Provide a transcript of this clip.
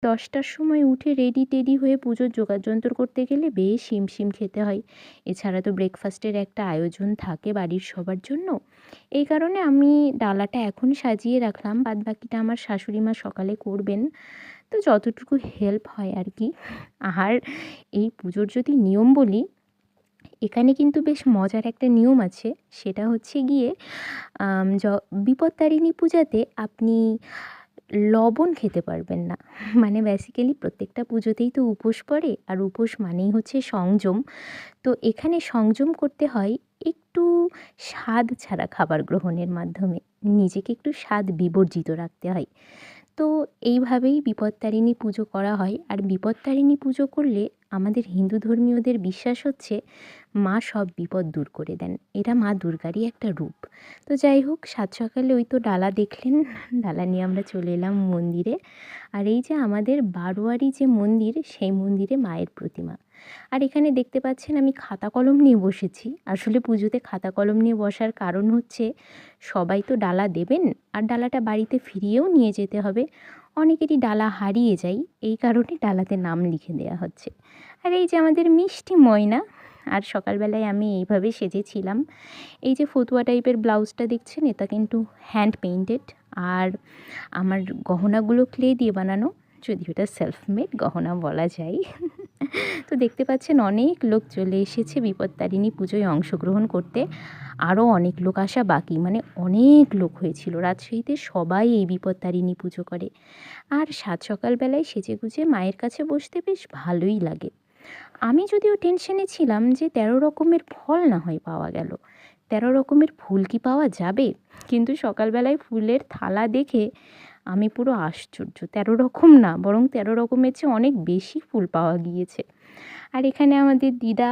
10টার সময় উঠে ready teddy হয়ে পুজোর জোগাড়যন্ত্র করতে গেলে বেশ হিমশিম খেতে হয়। এছাড়া তো ব্রেকফাস্টের একটা আয়োজন থাকে বাড়ির সবার জন্য। এই কারণে আমি ডালাটা এখন সাজিয়ে রাখলাম, বাদবাকিটা আমার শাশুড়ি মা সকালে করবেন। তো যতটুকু হেল্প হয় আর কি। আর এই পুজোর যদি নিয়ম বলি, এখানে কিন্তু বেশ মজার একটা নিয়ম আছে। সেটা হচ্ছে গিয়ে আম য বিপত্তারিণী পূজাতে আপনি লবণ খেতে পারবেন না। মানে বেসিক্যালি প্রত্যেকটা পুজোতেই তো উপোস পড়ে, আর উপোস মানেই হচ্ছে সংযম। তো এখানে সংযম করতে হয় একটু স্বাদ ছাড়া খাবার গ্রহণের মাধ্যমে। নিজেকে একটু স্বাদ বিবর্জিত রাখতে হয়। তো এইভাবেই বিপত্তারিণী পুজো করা হয়। আর বিপত্তারিণী পুজো করলে আমাদের হিন্দু ধর্মীয়দের বিশ্বাস হচ্ছে মা সব বিপদ দূর করে দেন। এটা মা দুর্গারই একটা রূপ। তো যাই হোক, সাত সকালে ওই তো ডালা দেখলেন, ডালা নিয়ে আমরা চলে এলাম মন্দিরে। আর এই যে আমাদের বারোয়ারি যে মন্দির, সেই মন্দিরে মায়ের প্রতিমা। আর এখানে দেখতে পাচ্ছেন আমি খাতা কলম নিয়ে বসেছি। আসলে পুজোতে খাতা কলম নিয়ে বসার কারণ হচ্ছে, সবাই তো ডালা দেবেন আর ডালাটা বাড়িতে ফিরিয়েও নিয়ে যেতে হবে। অনেকেরই ডালা হারিয়ে যায়, এই কারণে ডালাতে নাম লিখে দেওয়া হচ্ছে। আর এই যে আমাদের মিষ্টি ময়না, আর সকালবেলায় আমি এইভাবে সেজেছিলাম। এই যে ফতুয়া টাইপের ব্লাউজটা দেখছেন, এটা কিন্তু হ্যান্ড পেইন্টেড। আর আমার গহনাগুলো ক্লে দিয়ে বানানো, যদিও এটা সেলফ মেড গহনা বলা যায়। তো দেখতে পাচ্ছেন অনেক লোক চলে এসেছে বিপত্তারিণী পুজোয় অংশগ্রহণ করতে। আরও অনেক লোক আসা বাকি, মানে অনেক লোক হয়েছিল। রাজশাহীতে সবাই এই বিপত্তারিণী পুজো করে। আর সাত সকালবেলায় সেজেগুজে মায়ের কাছে বসতে বেশ ভালোই লাগে। আমি যদিও টেনশনে ছিলাম যে 13 রকমের ফল না হয় পাওয়া গেল, 13 রকমের ফুল কি পাওয়া যাবে? কিন্তু সকালবেলায় ফুলের থালা দেখে আমি পুরো আশ্চর্য। 13 রকম না, বরং 13 রকমের চেয়ে অনেক বেশি ফুল পাওয়া গিয়েছে। আর এখানে আমাদের দিদা